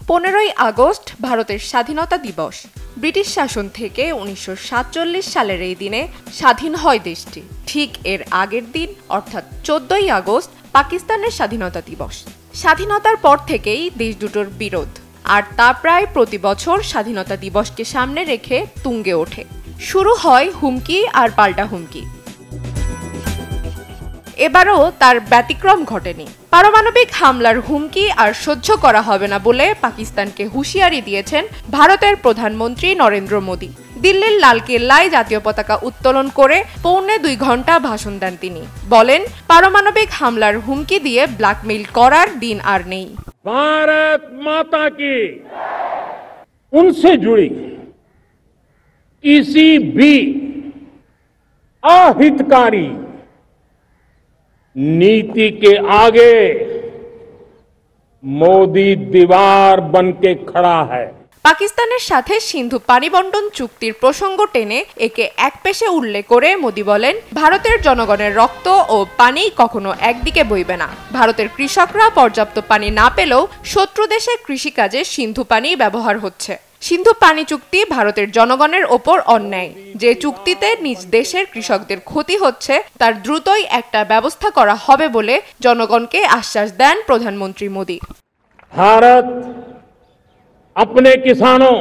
15ই August ভারতের স্বাধীনতা দিবস। ব্রিটিশ শাসন থেকে 1947 সালের এই দিনে স্বাধীন হয় দেশটি। ঠিক এর আগের দিন অর্থাৎ 14ই আগস্ট পাকিস্তানের স্বাধীনতা দিবস। স্বাধীনতার পর থেকেই দেশ দুটোর বিরোধ, আর তা প্রায় প্রতি বছর স্বাধীনতা দিবসকে সামনে রেখে তুঙ্গে ওঠে। শুরু হয় হুমকি আর পাল্টা হুমকি। এবারও তার ব্যতিক্রম ঘটেনি। পারমাণবিক হামলার হুমকি আর সহ্য করা হবে না বলে পাকিস্তানকে হুঁশিয়ারি দিয়েছেন ভারতের প্রধানমন্ত্রী নরেন্দ্র মোদী। দিল্লির লালকেল্লায় জাতীয় পতাকা উত্তোলন করে 2.25 ঘন্টা ভাষণ দেন তিনি। বলেন, পারমাণবিক হামলার হুমকি দিয়ে ব্ল্যাকমেইল করার দিন আর নেই। भारत माता की उनसे जुड़ी किसी भी अहितकारी नीति के आगे मोदी दीवार बन के खड़ा है। পাকিস্তানের সাথে সিন্ধু পানি বণ্টন চুক্তির প্রসঙ্গ টেনে একে একপেশে উল্লেখ করে মোদী বলেন, ভারতের জনগণের রক্ত ও পানি কখনো একদিকে বইবে না। ভারতের কৃষকরা পর্যাপ্ত পানি না পেলেও শত্রু দেশের কৃষিকাজে সিন্ধু পানি ব্যবহার হচ্ছে। সিন্ধু পানি চুক্তি ভারতের জনগণের ওপর অন্যায়। যে চুক্তিতে নিজ দেশের কৃষকদের ক্ষতি হচ্ছে তার দ্রুতই একটা ব্যবস্থা করা হবে বলে জনগণকে আশ্বাস দেন প্রধানমন্ত্রী মোদী। भारत अपने किसानों,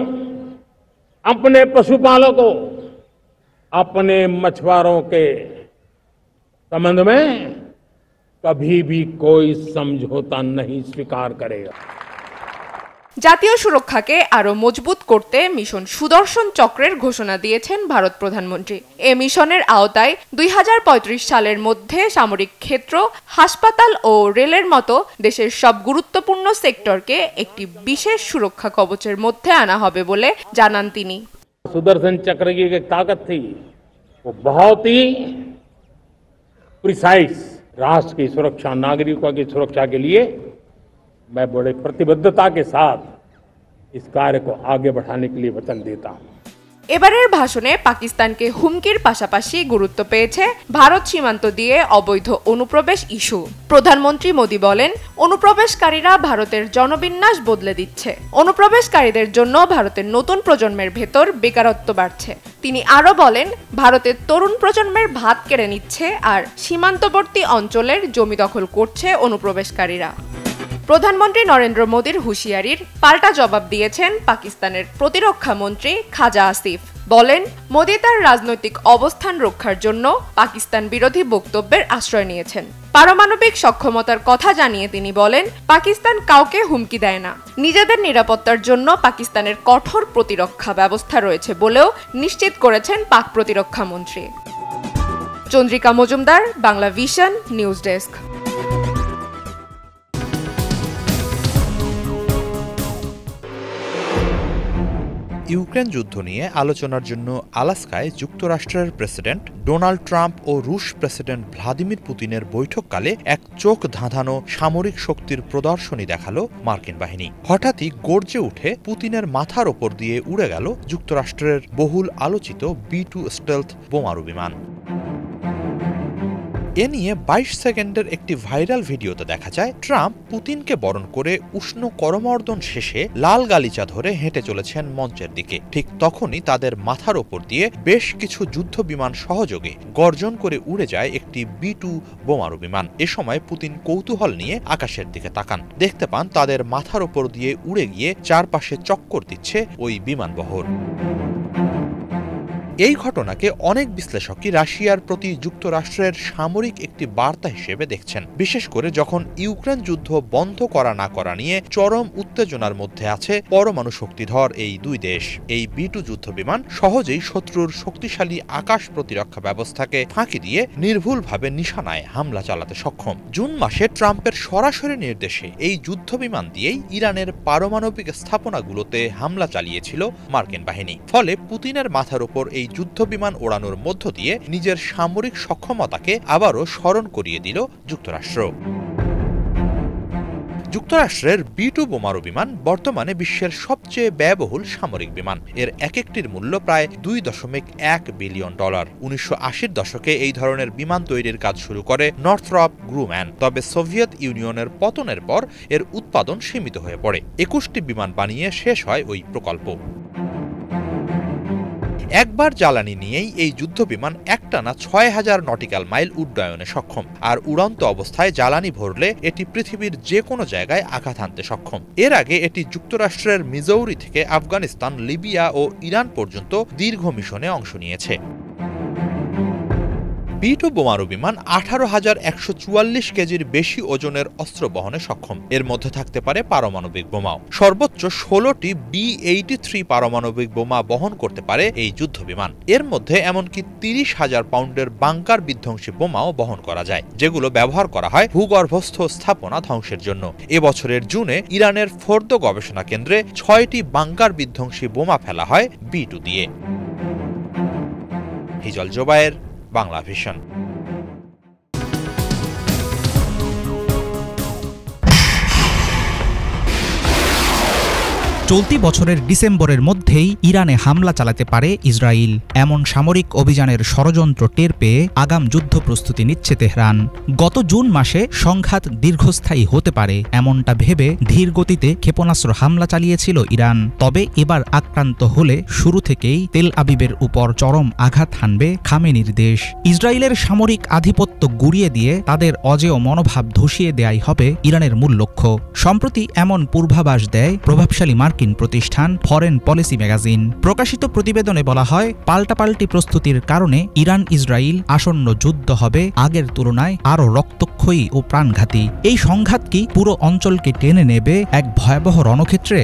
अपने पशुपालकों, अपने मछुआरों के संबंध में कभी भी कोई समझौता नहीं स्वीकार करेगा। জাতীয় সুরক্ষাকে আরো মজবুত করতে মিশন সুদর্শন চক্রের ঘোষণা দিয়েছেন ভারত প্রধানমন্ত্রী। এ মিশনের আওতায় 2035 সালের মধ্যে সামরিক ক্ষেত্র, হাসপাতাল ও রেলের মতো দেশের সব গুরুত্বপূর্ণ সেক্টরকে একটি বিশেষ সুরক্ষা কবচের মধ্যে আনা হবে বলে জানান তিনি। सुदर्शन चक्र की एक ताकत थी, वो बहुत ही प्रिसाइज राष्ट्र की सुरक्षा, नागरिकों की सुरक्षा के लिए मैं बड़े प्रतिबद्धता के साथ इस कार्य को आगे बढ़ाने के लिए वचन देता हूं। এবারের ভাষণে পাকিস্তানকে হুমকির পাশাপাশি গুরুত্ব পেয়েছে ভারত সীমান্ত দিয়ে অবৈধ অনুপ্রবেশ ইস্যু। প্রধানমন্ত্রী মোদী বলেন, অনুপ্রবেশকারীরা ভারতের জনবিন্যাস বদলে দিচ্ছে। অনুপ্রবেশকারীদের জন্য ভারতের নতুন প্রজন্মের ভেতর বেকারত্ব বাড়ছে। তিনি আরো বলেন, ভারতের তরুণ প্রজন্মের ভাত কেড়ে নিচ্ছে আর সীমান্তবর্তী অঞ্চলের জমি দখল করছে অনুপ্রবেশকারীরা। প্রধানমন্ত্রী নরেন্দ্র মোদীর হুঁশিয়ারির পাল্টা জবাব দিয়েছেন পাকিস্তানের প্রতিরক্ষা মন্ত্রী খাজা আসিফ। বলেন, মোদী তার রাজনৈতিক অবস্থান রক্ষার জন্য পাকিস্তান বিরোধী বক্তব্যের আশ্রয় নিয়েছেন। পারমাণবিক সক্ষমতার কথা জানিয়ে তিনি বলেন, পাকিস্তান কাউকে হুমকি দেয় না। নিজেদের নিরাপত্তার জন্য পাকিস্তানের কঠোর প্রতিরক্ষা ব্যবস্থা রয়েছে বলেও নিশ্চিত করেছেন পাক প্রতিরক্ষা মন্ত্রী। Chandrika Majumdar, Bangla vision news desk. Ukraine যুদ্ধ নিয়ে আলোচনার জন্য আলাস্কায় যুক্তরাষ্ট্রের প্রেসিডেন্ট ডোনাল্ড ট্রাম্প ও রুশ প্রেসিডেন্ট ভ্লাদিমির পুতিনের বৈঠককালে এক চোখ ধাঁধানো সামরিক শক্তির প্রদর্শনী দেখালো মার্কিন বাহিনী। হঠাৎই গর্জে উঠে পুতিনের মাথার ওপর দিয়ে উড়ে গেল যুক্তরাষ্ট্রের বহুল আলোচিত B-2 স্টেলথ বোমারু বিমান। এ নিয়ে 22 সেকেন্ডের একটি ভাইরাল ভিডিওতে দেখা যায় ট্রাম্প পুতিনকে বরণ করে উষ্ণ করমর্দন শেষে লাল গালিচা ধরে হেঁটে চলেছেন মঞ্চের দিকে। ঠিক তখনই তাদের মাথার ওপর দিয়ে বেশ কিছু যুদ্ধ বিমান সহযোগে গর্জন করে উড়ে যায় একটি B-2 বোমারু বিমান। এ সময় পুতিন কৌতূহল নিয়ে আকাশের দিকে তাকান, দেখতে পান তাদের মাথার ওপর দিয়ে উড়ে গিয়ে চারপাশে চক্কর দিচ্ছে ওই বিমানবহর। এই ঘটনাকে অনেক বিশ্লেষকই রাশিয়ার প্রতি যুক্তরাষ্ট্রের সামরিক একটি বার্তা হিসেবে দেখছেন, বিশেষ করে যখন ইউক্রেন যুদ্ধ বন্ধ করা না করা নিয়ে চরম উত্তেজনার মধ্যে আছে পরমাণু শক্তিধর এই দুই দেশ। এই B-2 যুদ্ধ বিমান সহজেই শত্রুর শক্তিশালী আকাশ প্রতিরক্ষা ব্যবস্থাকে ফাঁকি দিয়ে নির্ভুলভাবে নিশানায় হামলা চালাতে সক্ষম। জুন মাসে ট্রাম্পের সরাসরি নির্দেশে এই যুদ্ধ বিমান দিয়েই ইরানের পারমাণবিক স্থাপনাগুলোতে হামলা চালিয়েছিল মার্কিন বাহিনী। ফলে পুতিনের মাথার উপর এই যুদ্ধ বিমান ওড়ানোর মধ্য দিয়ে নিজের সামরিক সক্ষমতাকে আবারও স্মরণ করিয়ে দিল যুক্তরাষ্ট্র। যুক্তরাষ্ট্রের B-2 বোমারু বিমান বর্তমানে বিশ্বের সবচেয়ে ব্যয়বহুল সামরিক বিমান। এর এক একটির মূল্য প্রায় $2.1 বিলিয়ন। 1980-র দশকে এই ধরনের বিমান তৈরির কাজ শুরু করে নর্থরপ গ্রুম্যান। তবে সোভিয়েত ইউনিয়নের পতনের পর এর উৎপাদন সীমিত হয়ে পড়ে। 21টি বিমান বানিয়ে শেষ হয় ওই প্রকল্প। একবার জ্বালানি নিয়েই এই যুদ্ধ বিমান একটানা 6000 নটিক্যাল মাইল উড্ডয়নে সক্ষম। আর উড়ন্ত অবস্থায় জ্বালানি ভরলে এটি পৃথিবীর যে কোনো জায়গায় আঘাত হানতে সক্ষম। এর আগে এটি যুক্তরাষ্ট্রের মিজৌরি থেকে আফগানিস্তান, লিবিয়া ও ইরান পর্যন্ত দীর্ঘ মিশনে অংশ নিয়েছে। B-2 বোমারু বিমান 18,144 কেজির বেশি ওজনের অস্ত্র বহনে সক্ষম। এর মধ্যে থাকতে পারে পারমাণবিক বোমাও। সর্বোচ্চ 16টি B-83 পারমাণবিক বোমা বহন করতে পারে এই যুদ্ধ বিমান। এর মধ্যে এমনকি 30,000 পাউন্ডের বাংকার বিধ্বংসী বোমাও বহন করা যায়, যেগুলো ব্যবহার করা হয় ভূগর্ভস্থ স্থাপনা ধ্বংসের জন্য। এবছরের জুনে ইরানের ফোর্দো গবেষণা কেন্দ্রে 6টি বাংকার বিধ্বংসী বোমা ফেলা হয় B-2 দিয়ে। হিজল জোবায়ের, বাংলা ভিশন। চলতি বছরের ডিসেম্বরের মধ্যেই ইরানে হামলা চালাতে পারে ইসরায়েল, এমন সামরিক অভিযানের ষড়যন্ত্র টের পেয়ে আগাম যুদ্ধ প্রস্তুতি নিচ্ছে তেহরান। গত জুন মাসে সংঘাত দীর্ঘস্থায়ী হতে পারে এমনটা ভেবে ধীর গতিতে ক্ষেপণাস্ত্র হামলা চালিয়েছিল ইরান। তবে এবার আক্রান্ত হলে শুরু থেকেই তেল আবিবের উপর চরম আঘাত হানবে খামেনির দেশ। ইসরায়েলের সামরিক আধিপত্য গুড়িয়ে দিয়ে তাদের অজেয় মনোভাব ধসিয়ে দেয়াই হবে ইরানের মূল লক্ষ্য। সম্প্রতি এমন পূর্বাভাস দেয় প্রভাবশালী মার্কিন প্রতিষ্ঠান ফরেন পলিসি ম্যাগাজিন। প্রকাশিত প্রতিবেদনে বলা হয়, পাল্টাপাল্টি প্রস্তুতির কারণে ইরান ইসরায়েল আসন্ন যুদ্ধ হবে আগের তুলনায় আরও রক্তক্ষয়ী ও প্রাণঘাতী। এই সংঘাত কি পুরো অঞ্চলকে টেনে নেবে এক ভয়াবহ রণক্ষেত্রে?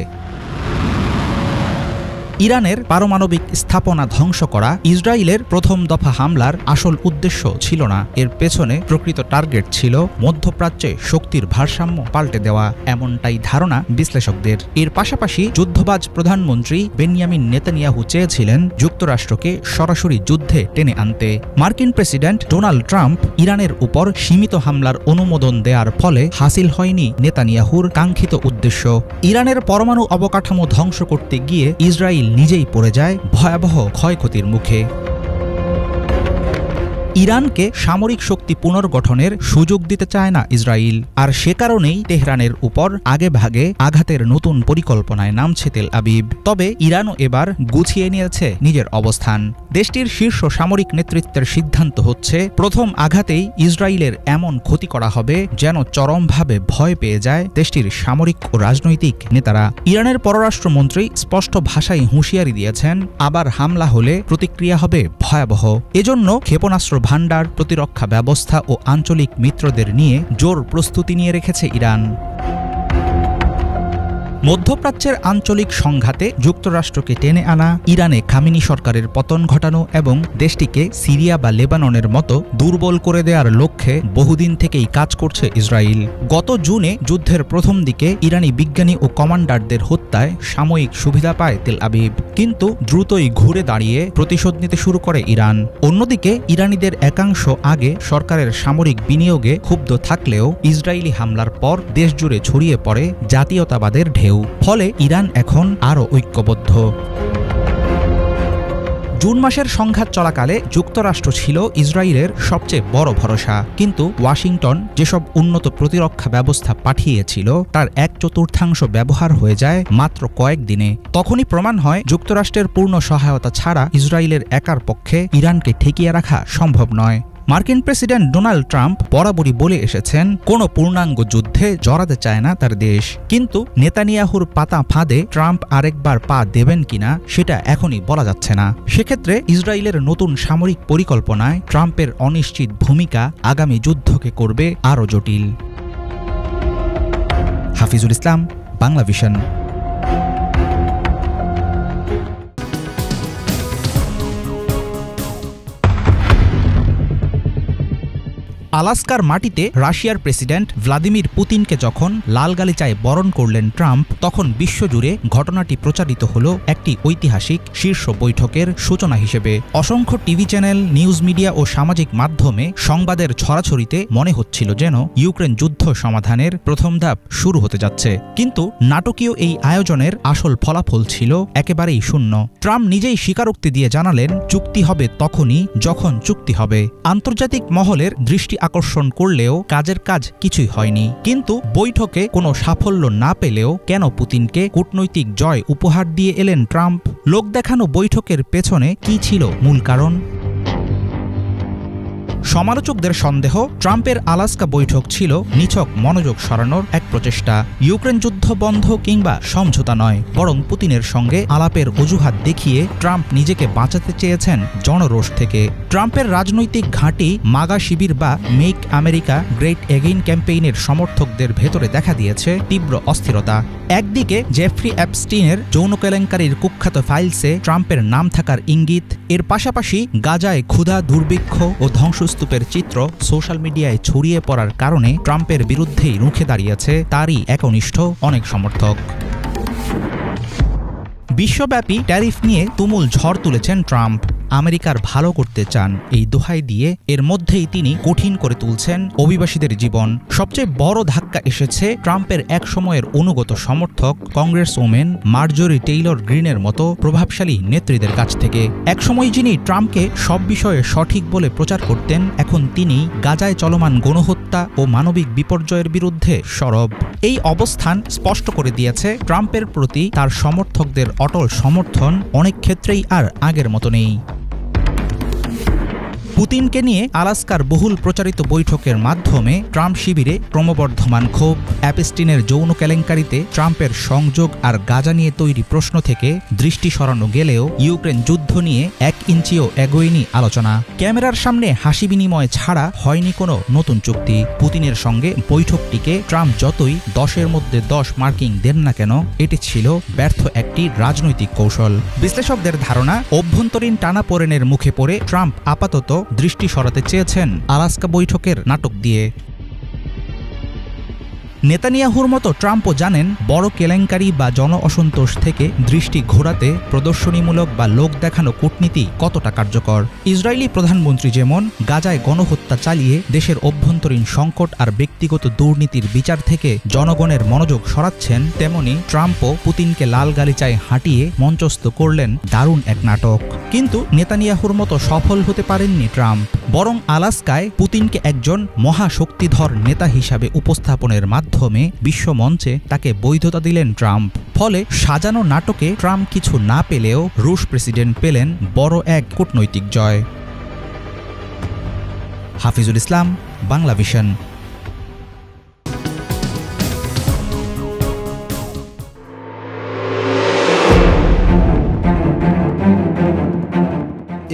ইরানের পারমাণবিক স্থাপনা ধ্বংস করা ইসরায়েলের প্রথম দফা হামলার আসল উদ্দেশ্য ছিল না। এর পেছনে প্রকৃত টার্গেট ছিল মধ্যপ্রাচ্যে শক্তির ভারসাম্য পাল্টে দেওয়া, এমনটাই ধারণা বিশ্লেষকদের। এর পাশাপাশি যুদ্ধবাজ প্রধানমন্ত্রী বেনিয়ামিন নেতানিয়াহু চেয়েছিলেন যুক্তরাষ্ট্রকে সরাসরি যুদ্ধে টেনে আনতে। মার্কিন প্রেসিডেন্ট ডোনাল্ড ট্রাম্প ইরানের উপর সীমিত হামলার অনুমোদন দেওয়ার ফলে হাসিল হয়নি নেতানিয়াহুর কাঙ্ক্ষিত উদ্দেশ্য। ইরানের পরমাণু অবকাঠামো ধ্বংস করতে গিয়ে ইসরায়েল নিজেই পড়ে যায় ভয়াবহ ক্ষয়ক্ষতির মুখে। ইরানকে সামরিক শক্তি পুনর্গঠনের সুযোগ দিতে চায় না ইসরায়েল, আর সে কারণেই তেহরানের উপর আগেভাগে আঘাতের নতুন পরিকল্পনায় নামছে তেল আবিব। তবে ইরানও এবার গুছিয়ে নিয়েছে নিজের অবস্থান। দেশটির শীর্ষ সামরিক নেতৃত্বের সিদ্ধান্ত হচ্ছে, প্রথম আঘাতেই ইসরায়েলের এমন ক্ষতি করা হবে যেন চরমভাবে ভয় পেয়ে যায় দেশটির সামরিক ও রাজনৈতিক নেতারা। ইরানের পররাষ্ট্রমন্ত্রী স্পষ্ট ভাষায় হুঁশিয়ারি দিয়েছেন, আবার হামলা হলে প্রতিক্রিয়া হবে ভয়াবহ। এজন্য ক্ষেপণাস্ত্র ভান্ডার, প্রতিরক্ষা ব্যবস্থা ও আঞ্চলিক মিত্রদের নিয়ে জোর প্রস্তুতি নিয়ে রেখেছে ইরান। মধ্যপ্রাচ্যের আঞ্চলিক সংঘাতে যুক্তরাষ্ট্রকে টেনে আনা, ইরানে খামেনি সরকারের পতন ঘটানো এবং দেশটিকে সিরিয়া বা লেবাননের মতো দুর্বল করে দেওয়ার লক্ষ্যে বহুদিন থেকেই কাজ করছে ইসরায়েল। গত জুনে যুদ্ধের প্রথম দিকে ইরানি বিজ্ঞানী ও কমান্ডারদের হত্যায় সাময়িক সুবিধা পায় তেল আবিব, কিন্তু দ্রুতই ঘুরে দাঁড়িয়ে প্রতিশোধ নিতে শুরু করে ইরান। অন্যদিকে ইরানিদের একাংশ আগে সরকারের সামরিক বিনিয়োগে ক্ষুব্ধ থাকলেও ইসরায়েলি হামলার পর দেশজুড়ে ছড়িয়ে পড়ে জাতীয়তাবাদের ঢেউ। ফলে ইরান এখন আরও ঐক্যবদ্ধ। জুন মাসের সংঘাত চলাকালে যুক্তরাষ্ট্র ছিল ইসরায়েলের সবচেয়ে বড় ভরসা, কিন্তু ওয়াশিংটন যেসব উন্নত প্রতিরক্ষা ব্যবস্থা পাঠিয়েছিল তার 1/4 ব্যবহার হয়ে যায় মাত্র কয়েকদিনে। তখনই প্রমাণ হয় যুক্তরাষ্ট্রের পূর্ণ সহায়তা ছাড়া ইসরায়েলের একার পক্ষে ইরানকে ঠেকিয়ে রাখা সম্ভব নয়। মার্কিন প্রেসিডেন্ট ডোনাল্ড ট্রাম্প বরাবরই বলে এসেছেন, কোনো পূর্ণাঙ্গ যুদ্ধে জড়াতে চায় না তার দেশ। কিন্তু নেতানিয়াহুর পাতা ফাঁদে ট্রাম্প আরেকবার পা দেবেন কিনা সেটা এখনই বলা যাচ্ছে না। সেক্ষেত্রে ইসরায়েলের নতুন সামরিক পরিকল্পনায় ট্রাম্পের অনিশ্চিত ভূমিকা আগামী যুদ্ধকে করবে আরও জটিল। হাফিজুল ইসলাম, বাংলা ভিশন। আলাস্কার মাটিতে রাশিয়ার প্রেসিডেন্ট ভ্লাদিমির পুতিনকে যখন লাল গালিচায় বরণ করলেন ট্রাম্প, তখন বিশ্বজুড়ে ঘটনাটি প্রচারিত হল একটি ঐতিহাসিক শীর্ষ বৈঠকের সূচনা হিসেবে। অসংখ্য টিভি চ্যানেল, নিউজ মিডিয়া ও সামাজিক মাধ্যমে সংবাদের ছড়াছড়িতে মনে হচ্ছিল যেন ইউক্রেন যুদ্ধ সমাধানের প্রথম ধাপ শুরু হতে যাচ্ছে। কিন্তু নাটকীয় এই আয়োজনের আসল ফলাফল ছিল একেবারেই শূন্য। ট্রাম্প নিজেই স্বীকারোক্তি দিয়ে জানালেন, চুক্তি হবে তখনই যখন চুক্তি হবে। আন্তর্জাতিক মহলের দৃষ্টি আকর্ষণ করলেও কাজের কাজ কিছুই হয়নি। কিন্তু বৈঠকে কোনো সাফল্য না পেলেও কেন পুতিনকে কূটনৈতিক জয় উপহার দিয়ে এলেন ট্রাম্প? লোক দেখানো বৈঠকের পেছনে কি ছিল মূল কারণ? সমালোচকদের সন্দেহ, ট্রাম্পের আলাস্কা বৈঠক ছিল নিছক মনোযোগ সরানোর এক প্রচেষ্টা। ইউক্রেন যুদ্ধ বন্ধ কিংবা সমঝোতা নয়, বরং পুতিনের সঙ্গে আলাপের অজুহাত দেখিয়ে ট্রাম্প নিজেকে বাঁচাতে চেয়েছেন জনরোষ থেকে। ট্রাম্পের রাজনৈতিক ঘাঁটি মাগা শিবির বা মেক আমেরিকা গ্রেট এগেইন ক্যাম্পেইনের সমর্থকদের ভেতরে দেখা দিয়েছে তীব্র অস্থিরতা। একদিকে জেফ্রি অ্যাপস্টিনের যৌন কেলেঙ্কারির কুখ্যাত ফাইলসে ট্রাম্পের নাম থাকার ইঙ্গিত, এর পাশাপাশি গাজায় ক্ষুধা, দুর্ভিক্ষ ও ধ্বংসস্তূপের চিত্র সোশ্যাল মিডিয়ায় ছড়িয়ে পড়ার কারণে ট্রাম্পের বিরুদ্ধেই রুখে দাঁড়িয়েছে তারই একনিষ্ঠ অনেক সমর্থক। বিশ্বব্যাপী ট্যারিফ নিয়ে তুমুল ঝড় তুলেছেন ট্রাম্প। আমেরিকার ভালো করতে চান এই দোহাই দিয়ে এর মধ্যেই তিনি কঠিন করে তুলছেন অভিবাসীদের জীবন। সবচেয়ে বড় ধাক্কা এসেছে ট্রাম্পের এক সময়ের অনুগত সমর্থক কংগ্রেস ওমেন মার্জরি টেইলর গ্রিনের মতো প্রভাবশালী নেত্রীদের কাছ থেকে। একসময় যিনি ট্রাম্পকে সব বিষয়ে সঠিক বলে প্রচার করতেন, এখন তিনি গাজায় চলমান গণহত্যা ও মানবিক বিপর্যয়ের বিরুদ্ধে সরব। এই অবস্থান স্পষ্ট করে দিয়েছে ট্রাম্পের প্রতি তার সমর্থকদের অটল সমর্থন অনেক ক্ষেত্রেই আর আগের মতো নেই। পুতিনকে নিয়ে আলাস্কার বহুল প্রচারিত বৈঠকের মাধ্যমে ট্রাম্প শিবিরে ক্রমবর্ধমান ক্ষোভ। অ্যাপস্টিনের যৌন কেলেঙ্কারিতে ট্রাম্পের সংযোগ আর গাজা নিয়ে তৈরি প্রশ্ন থেকে দৃষ্টি সরানো গেলেও ইউক্রেন যুদ্ধ নিয়ে 1 ইঞ্চিও এগোয়নি আলোচনা। ক্যামেরার সামনে হাসি বিনিময় ছাড়া হয়নি কোনো নতুন চুক্তি। পুতিনের সঙ্গে বৈঠকটিকে ট্রাম্প যতই 10-এর মধ্যে 10 মার্কিং দেন না কেন, এটি ছিল ব্যর্থ একটি রাজনৈতিক কৌশল। বিশ্লেষকদের ধারণা, অভ্যন্তরীণ টানাপোড়েনের মুখে পড়ে ট্রাম্প আপাতত দৃষ্টি সরাতে চেয়েছেন আলাস্কা বৈঠকের নাটক দিয়ে। নেতানিয়াহুর মতো ট্রাম্পও জানেন বড় কেলেঙ্কারি বা জন অসন্তোষ থেকে দৃষ্টি ঘোরাতে প্রদর্শনীমূলক বা লোক দেখানো কূটনীতি কতটা কার্যকর। ইসরায়েলি প্রধানমন্ত্রী যেমন গাজায় গণহত্যা চালিয়ে দেশের অভ্যন্তরীণ সংকট আর ব্যক্তিগত দুর্নীতির বিচার থেকে জনগণের মনোযোগ সরাচ্ছেন, তেমনি ট্রাম্পও পুতিনকে লাল গালিচায় হাঁটিয়ে মঞ্চস্থ করলেন দারুণ এক নাটক। কিন্তু নেতানিয়াহুর মতো সফল হতে পারেননি ট্রাম্প, বরং আলাস্কায় পুতিনকে একজন মহাশক্তিধর নেতা হিসাবে উপস্থাপনের মাধ্যমে বিশ্বমঞ্চে তাকে বৈধতা দিলেন ট্রাম্প। ফলে সাজানো নাটকে ট্রাম্প কিছু না পেলেও রুশ প্রেসিডেন্ট পেলেন বড় এক কূটনৈতিক জয়। হাফিজুল ইসলাম, বাংলা ভিশন।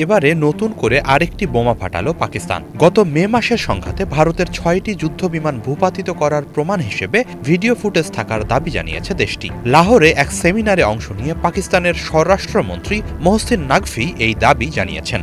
এবারে নতুন করে আরেকটি বোমা ফাটালো পাকিস্তান। গত মে মাসের সংঘাতে ভারতের 6টি যুদ্ধ বিমান ভূপাতিত করার প্রমাণ হিসেবে ভিডিও ফুটেজ থাকার দাবি জানিয়েছে দেশটি। লাহোরে এক সেমিনারে অংশ নিয়ে পাকিস্তানের স্বরাষ্ট্রমন্ত্রী মোহসিন নাকভি এই দাবি জানিয়েছেন।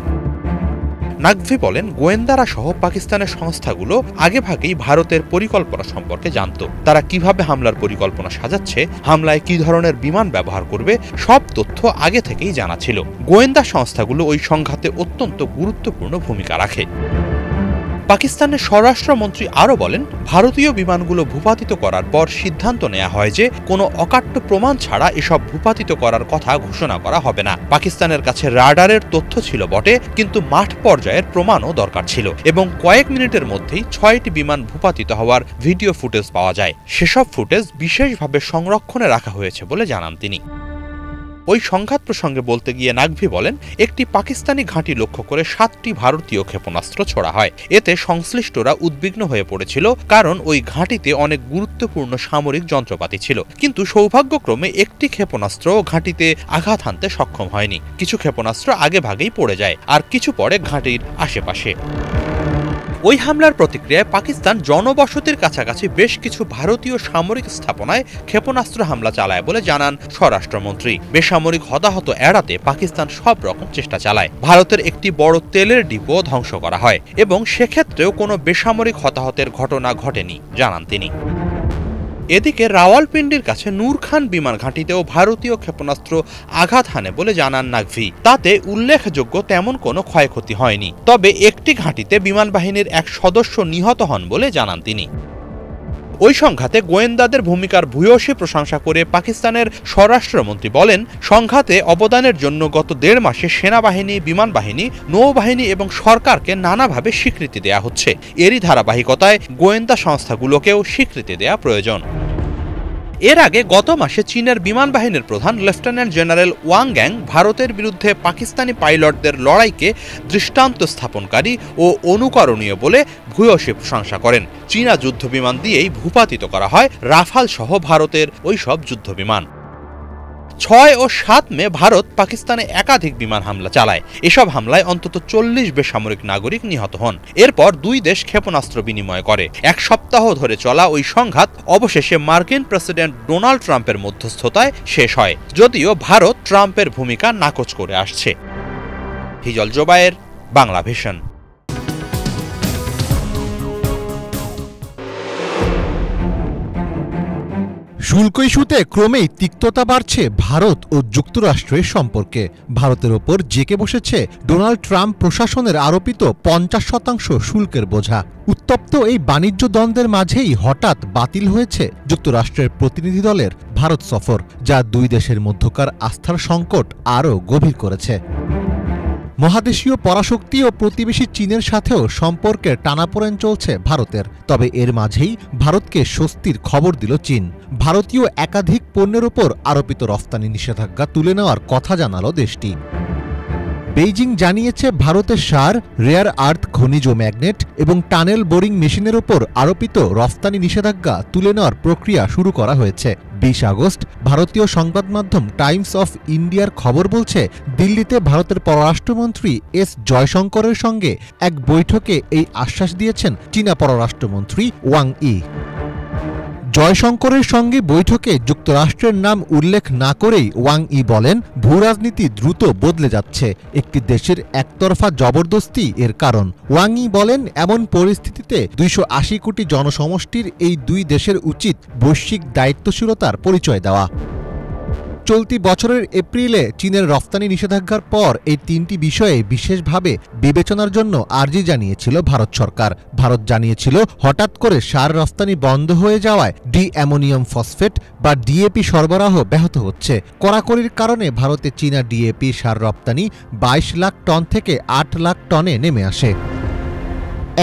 নাকভি বলেন, গোয়েন্দারা সহ পাকিস্তানের সংস্থাগুলো আগেভাগেই ভারতের পরিকল্পনা সম্পর্কে জানত। তারা কিভাবে হামলার পরিকল্পনা সাজাচ্ছে, হামলায় কি ধরনের বিমান ব্যবহার করবে, সব তথ্য আগে থেকেই জানা ছিল। গোয়েন্দা সংস্থাগুলো ওই সংঘাতে অত্যন্ত গুরুত্বপূর্ণ ভূমিকা রাখে। পাকিস্তানের স্বরাষ্ট্রমন্ত্রী আরও বলেন, ভারতীয় বিমানগুলো ভূপাতিত করার পর সিদ্ধান্ত নেওয়া হয় যে কোনো অকাট্য প্রমাণ ছাড়া এসব ভূপাতিত করার কথা ঘোষণা করা হবে না। পাকিস্তানের কাছে রাডারের তথ্য ছিল বটে, কিন্তু মাঠ পর্যায়ের প্রমাণও দরকার ছিল এবং কয়েক মিনিটের মধ্যেই 6টি বিমান ভূপাতিত হওয়ার ভিডিও ফুটেজ পাওয়া যায়। সেসব ফুটেজ বিশেষভাবে সংরক্ষণে রাখা হয়েছে বলে জানান তিনি। ওই সংঘাত প্রসঙ্গে বলতে গিয়ে নাকভি বলেন, একটি পাকিস্তানি ঘাঁটি লক্ষ্য করে 7টি ভারতীয় ক্ষেপণাস্ত্র ছোড়া হয়। এতে সংশ্লিষ্টরা উদ্বিগ্ন হয়ে পড়েছিল, কারণ ওই ঘাঁটিতে অনেক গুরুত্বপূর্ণ সামরিক যন্ত্রপাতি ছিল। কিন্তু সৌভাগ্যক্রমে একটি ক্ষেপণাস্ত্র ঘাঁটিতে আঘাত হানতে সক্ষম হয়নি। কিছু ক্ষেপণাস্ত্র আগে ভাগেই পড়ে যায়, আর কিছু পড়ে ঘাঁটির আশেপাশে। ওই হামলার প্রতিক্রিয়ায় পাকিস্তান জনবসতির কাছাকাছি বেশ কিছু ভারতীয় সামরিক স্থাপনায় ক্ষেপণাস্ত্র হামলা চালায় বলে জানান স্বরাষ্ট্রমন্ত্রী। বেসামরিক হতাহত এড়াতে পাকিস্তান সব রকম চেষ্টা চালায়। ভারতের একটি বড় তেলের ডিপো ধ্বংস করা হয় এবং সেক্ষেত্রেও কোনো বেসামরিক হতাহতের ঘটনা ঘটেনি জানান তিনি। এদিকে রাওয়ালপিন্ডির কাছে নূর খান বিমান ঘাঁটিতেও ভারতীয় ক্ষেপণাস্ত্র আঘাত হানে বলে জানান নাকভি। তাতে উল্লেখযোগ্য তেমন কোনো ক্ষয়ক্ষতি হয়নি, তবে একটি ঘাঁটিতে বিমান বাহিনীর এক সদস্য নিহত হন বলে জানান তিনি। ওই সংঘাতে গোয়েন্দাদের ভূমিকার ভূয়সী প্রশংসা করে পাকিস্তানের স্বরাষ্ট্রমন্ত্রী বলেন, সংঘাতে অবদানের জন্য গত ১.৫ মাসে সেনাবাহিনী, বিমান বাহিনী, নৌবাহিনী এবং সরকারকে নানাভাবে স্বীকৃতি দেয়া হচ্ছে। এরই ধারাবাহিকতায় গোয়েন্দা সংস্থাগুলোকেও স্বীকৃতি দেয়া প্রয়োজন। এর আগে গত মাসে চীনের বিমান বাহিনীর প্রধান লেফটেন্যান্ট জেনারেল ওয়াং গ্যাং ভারতের বিরুদ্ধে পাকিস্তানি পাইলটদের লড়াইকে দৃষ্টান্ত স্থাপনকারী ও অনুকরণীয় বলে ভূয়সী প্রশংসা করেন। চীনা যুদ্ধবিমান দিয়েই ভূপাতিত করা হয় রাফাল সহ ভারতের ওইসব যুদ্ধবিমান। ৬ ও ৭ মে ভারত পাকিস্তানে একাধিক বিমান হামলা চালায়। এসব হামলায় অন্তত ৪০ বেসামরিক নাগরিক নিহত হন। এরপর দুই দেশ ক্ষেপণাস্ত্র বিনিময় করে। এক সপ্তাহ ধরে চলা ওই সংঘাত অবশেষে মার্কিন প্রেসিডেন্ট ডোনাল্ড ট্রাম্পের মধ্যস্থতায় শেষ হয়, যদিও ভারত ট্রাম্পের ভূমিকা নাকচ করে আসছে। হিজল জোবায়ের, বাংলা ভিশন। শুল্ক ইস্যুতে ক্রমেই তিক্ততা বাড়ছে ভারত ও যুক্তরাষ্ট্রের সম্পর্কে। ভারতের ওপর জেঁকে বসেছে ডোনাল্ড ট্রাম্প প্রশাসনের আরোপিত ৫০% শুল্কের বোঝা। উত্তপ্ত এই বাণিজ্য দ্বন্দ্বের মাঝেই হঠাৎ বাতিল হয়েছে যুক্তরাষ্ট্রের প্রতিনিধি দলের ভারত সফর, যা দুই দেশের মধ্যকার আস্থার সংকট আরও গভীর করেছে। মহাদেশীয় পরাশক্তি ও প্রতিবেশী চীনের সাথেও সম্পর্কের টানাপোড়েন চলছে ভারতের। তবে এর মাঝেই ভারতকে স্বস্তির খবর দিল চীন। ভারতীয় একাধিক পণ্যের ওপর আরোপিত রফতানি নিষেধাজ্ঞা তুলে নেওয়ার কথা জানালো দেশটি। বেইজিং জানিয়েছে ভারতের সার, রেয়ার আর্থ খনিজ ম্যাগনেট এবং টানেল বোরিং মেশিনের ওপর আরোপিত রফতানি নিষেধাজ্ঞা তুলে নেওয়ার প্রক্রিয়া শুরু করা হয়েছে। ২০ আগস্ট ভারতীয় সংবাদ মাধ্যম টাইমস অফ ইন্ডিয়ার খবর বলছে, দিল্লিতে ভারতের পররাষ্ট্রমন্ত্রী এস জয়শঙ্করের সঙ্গে এক বৈঠকে এই আশ্বাস দিয়েছেন চীনা পররাষ্ট্রমন্ত্রী ওয়াং ই। জয়শঙ্করের সঙ্গে বৈঠকে যুক্তরাষ্ট্রের নাম উল্লেখ না করেই ওয়াং ই বলেন, ভূরাজনীতি দ্রুত বদলে যাচ্ছে, একটি দেশের একতরফা জবরদস্তি এর কারণ। ওয়াং ই বলেন, এমন পরিস্থিতিতে ২৮০ কোটি জনসমষ্টির এই দুই দেশের উচিত বৈশ্বিক দায়িত্বশীলতার পরিচয় দেওয়া। চলতি বছরের এপ্রিলে চীনের রফতানি নিষেধাজ্ঞার পর এই তিনটি বিষয়ে বিশেষভাবে বিবেচনার জন্য আর্জি জানিয়েছিল ভারত সরকার। ভারত জানিয়েছিল, হঠাৎ করে সার রফতানি বন্ধ হয়ে যাওয়ায় ডিঅ্যামোনিয়াম ফসফেট বা ডিএপি সরবরাহ ব্যাহত হচ্ছে। কড়াকড়ির কারণে ভারতে চীনা ডিএপি সার রপ্তানি ২২ লাখ টন থেকে ৮ লাখ টনে নেমে আসে।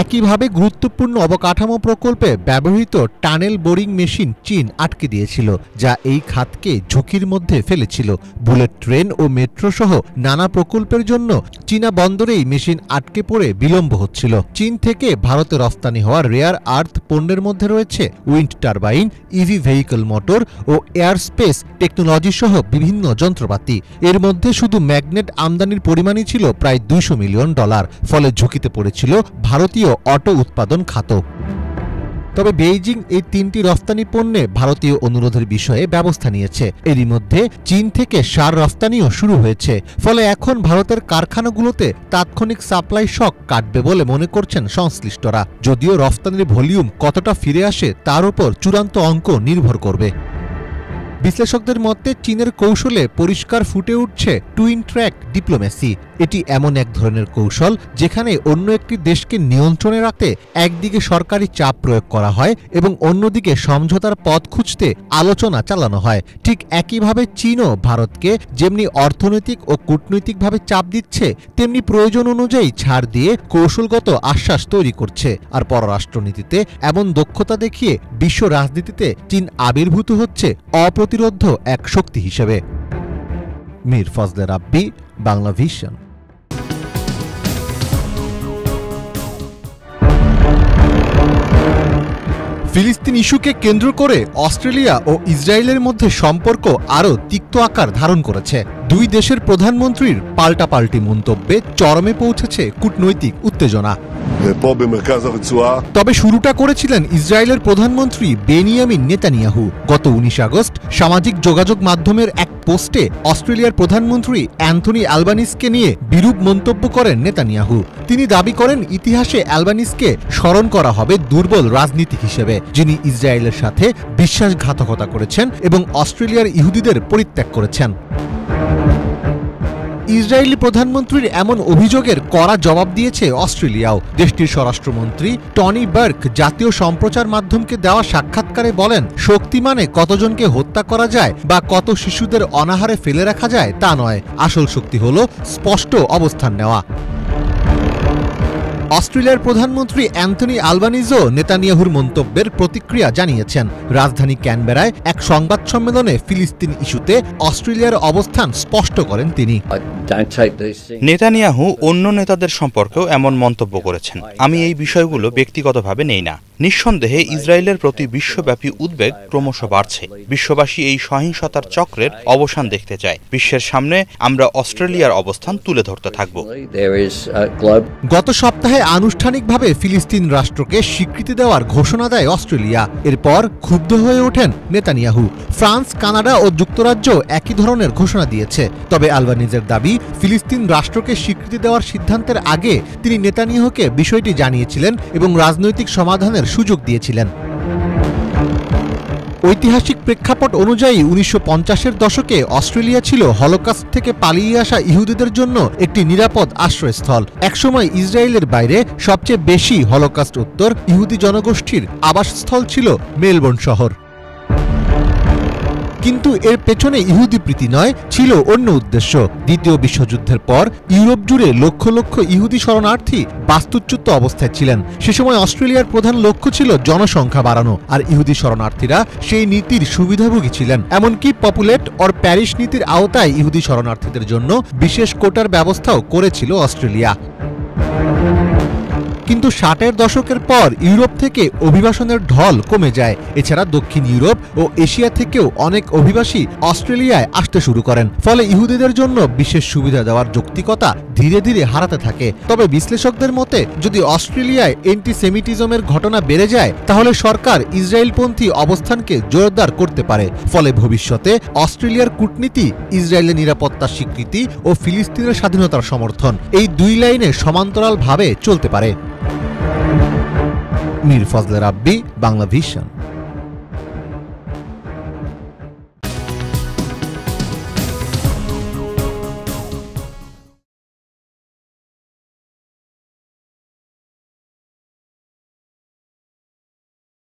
একইভাবে গুরুত্বপূর্ণ অবকাঠামো প্রকল্পে ব্যবহৃত টানেল বোরিং মেশিন চীন আটকে দিয়েছিল, যা এই খাতকে ঝুঁকির মধ্যে ফেলেছিল। বুলেট ট্রেন ও মেট্রো সহ নানা প্রকল্পের জন্য চীনা বন্দরেই মেশিন আটকে পড়ে বিলম্ব হচ্ছিল। চীন থেকে ভারতে রফতানি হওয়া রেয়ার আর্থ পণ্যের মধ্যে রয়েছে wind turbine, EV vehicle motor ও এয়ারস্পেস টেকনোলজি সহ বিভিন্ন যন্ত্রপাতি। এর মধ্যে শুধু ম্যাগনেট আমদানির পরিমাণই ছিল প্রায় $200 মিলিয়ন, ফলে ঝুঁকিতে পড়েছিল ভারতীয় অটো উৎপাদন খাত। তবে বেইজিং এই তিনটি রফতানি পণ্যে ভারতীয় অনুরোধের বিষয়ে ব্যবস্থা নিয়েছে। এরই মধ্যে চীন থেকে সার রফতানিও শুরু হয়েছে, ফলে এখন ভারতের কারখানাগুলোতে তাৎক্ষণিক সাপ্লাই শক কাটবে বলে মনে করছেন সংশ্লিষ্টরা। যদিও রফতানির ভলিউম কতটা ফিরে আসে তার উপর চূড়ান্ত অঙ্ক নির্ভর করবে। বিশ্লেষকদের মতে চীনের কৌশলে পরিষ্কার ফুটে উঠছে টুইন ট্র্যাক ডিপ্লোম্যাসি। এটি এমন এক ধরনের কৌশল যেখানে অন্য একটি দেশকে নিয়ন্ত্রণে রাখতে একদিকে সরকারি চাপ প্রয়োগ করা হয় এবং অন্যদিকে সমঝোতার পথ খুঁজতে আলোচনা চালানো হয়। ঠিক একইভাবে চীনও ভারতকে যেমনি অর্থনৈতিক ও কূটনৈতিকভাবে চাপ দিচ্ছে, তেমনি প্রয়োজন অনুযায়ী ছাড় দিয়ে কৌশলগত আশ্বাস তৈরি করছে। আর পররাষ্ট্রনীতিতে এমন দক্ষতা দেখিয়ে বিশ্ব রাজনীতিতে চীন আবির্ভূত হচ্ছে অপ্রতিরোধ্য এক শক্তি হিসেবে। মীর ফজলে রাব্বি, বাংলা ভিশন। ফিলিস্তিন ইস্যুকে কেন্দ্র করে অস্ট্রেলিয়া ও ইসরায়েলের মধ্যে সম্পর্ক আরও তিক্ত আকার ধারণ করেছে। দুই দেশের প্রধানমন্ত্রীর পাল্টাপাল্টি মন্তব্যে চরমে পৌঁছেছে কূটনৈতিক উত্তেজনা। তবে শুরুটা করেছিলেন ইসরায়েলের প্রধানমন্ত্রী বেনিয়ামিন নেতানিয়াহু। গত 19 আগস্ট সামাজিক যোগাযোগ মাধ্যমের এক পোস্টে অস্ট্রেলিয়ার প্রধানমন্ত্রী অ্যান্থনি অ্যালবানিজকে নিয়ে বিরূপ মন্তব্য করেন নেতানিয়াহু। তিনি দাবি করেন ইতিহাসে অ্যালবানিজকে স্মরণ করা হবে দুর্বল রাজনীতিক হিসেবে, যিনি ইসরায়েলের সাথে বিশ্বাসঘাতকতা করেছেন এবং অস্ট্রেলিয়ার ইহুদিদের পরিত্যাগ করেছেন। ইসরায়েলি প্রধানমন্ত্রীর এমন অভিযোগের কড়া জবাব দিয়েছে অস্ট্রেলিয়াও। দেশটির স্বরাষ্ট্রমন্ত্রী টনি বার্ক জাতীয় সম্প্রচার মাধ্যমকে দেওয়া সাক্ষাৎকারে বলেন, শক্তি মানে কতজনকে হত্যা করা যায় বা কত শিশুদের অনাহারে ফেলে রাখা যায় তা নয়, আসল শক্তি হলো স্পষ্ট অবস্থান নেওয়া। অস্ট্রেলিয়ার প্রধানমন্ত্রী অ্যান্থনি অ্যালবানিজও নেতানিয়াহুর মন্তব্যের প্রতিক্রিয়া জানিয়েছেন। রাজধানী ক্যানবেরায় এক সংবাদ সম্মেলনে ফিলিস্তিন ইস্যুতে অস্ট্রেলিয়ার অবস্থান স্পষ্ট করেন তিনি। নেতানিয়াহু অন্য নেতাদের সম্পর্কেও এমন মন্তব্য করেছেন। আমি এই বিষয়গুলো ব্যক্তিগতভাবে নেই না। নিঃসন্দেহে ইসরায়েলের প্রতি বিশ্বব্যাপী উদ্বেগ ক্রমশ বাড়ছে। বিশ্ববাসী এই সহিংসতার চক্রের অবসান দেখতে চায়। বিশ্বের সামনে আমরা অস্ট্রেলিয়ার অবস্থান তুলে ধরতে থাকব। গত সপ্তাহে আনুষ্ঠানিকভাবে ফিলিস্তিন রাষ্ট্রকে স্বীকৃতি দেওয়ার ঘোষণা দেয় অস্ট্রেলিয়া। এরপর ক্ষুব্ধ হয়ে ওঠেন নেতানিয়াহু। ফ্রান্স, কানাডা ও যুক্তরাজ্য একই ধরনের ঘোষণা দিয়েছে। তবে অ্যালবানিজের দাবি, ফিলিস্তিন রাষ্ট্রকে স্বীকৃতি দেওয়ার সিদ্ধান্তের আগে তিনি নেতানিয়াহুকে বিষয়টি জানিয়েছিলেন এবং রাজনৈতিক সমাধানের সুযোগ দিয়েছিলেন। ঐতিহাসিক প্রেক্ষাপট অনুযায়ী 1950-এর দশকে অস্ট্রেলিয়া ছিল হলোকস্ট থেকে পালিয়ে আসা ইহুদিদের জন্য একটি নিরাপদ আশ্রয়স্থল। একসময় ইসরায়েলের বাইরে সবচেয়ে বেশি হলোকস্ট উত্তর ইহুদি জনগোষ্ঠীর আবাসস্থল ছিল মেলবোর্ন শহর। কিন্তু এর পেছনে ইহুদি প্রীতি নয়, ছিল অন্য উদ্দেশ্য। দ্বিতীয় বিশ্বযুদ্ধের পর ইউরোপ জুড়ে লক্ষ লক্ষ ইহুদি শরণার্থী বাস্তুচ্যুত অবস্থায় ছিলেন। সে সময় অস্ট্রেলিয়ার প্রধান লক্ষ্য ছিল জনসংখ্যা বাড়ানো, আর ইহুদি শরণার্থীরা সেই নীতির সুবিধাভোগী ছিলেন। এমনকি পপুলেট অর প্যারিশ নীতির আওতায় ইহুদি শরণার্থীদের জন্য বিশেষ কোটার ব্যবস্থাও করেছিল অস্ট্রেলিয়া। কিন্তু 60-এর দশকের পর ইউরোপ থেকে অভিবাসনের ঢল কমে যায়। এছাড়া দক্ষিণ ইউরোপ ও এশিয়া থেকেও অনেক অভিবাসী অস্ট্রেলিয়ায় আসতে শুরু করেন। ফলে ইহুদিদের জন্য বিশেষ সুবিধা দেওয়ার যৌক্তিকতা ধীরে ধীরে হারাতে থাকে। তবে বিশ্লেষকদের মতে, যদি অস্ট্রেলিয়ায় অ্যান্টিসেমিটিজমের ঘটনা বেড়ে যায়, তাহলে সরকার ইসরায়েলপন্থী অবস্থানকে জোরদার করতে পারে। ফলে ভবিষ্যতে অস্ট্রেলিয়ার কূটনীতি ইসরায়েলের নিরাপত্তার স্বীকৃতি ও ফিলিস্তিনের স্বাধীনতার সমর্থন, এই দুই লাইনে সমান্তরালভাবে চলতে পারে। মীর ফজলে রাব্বি, বাংলা ভিশন।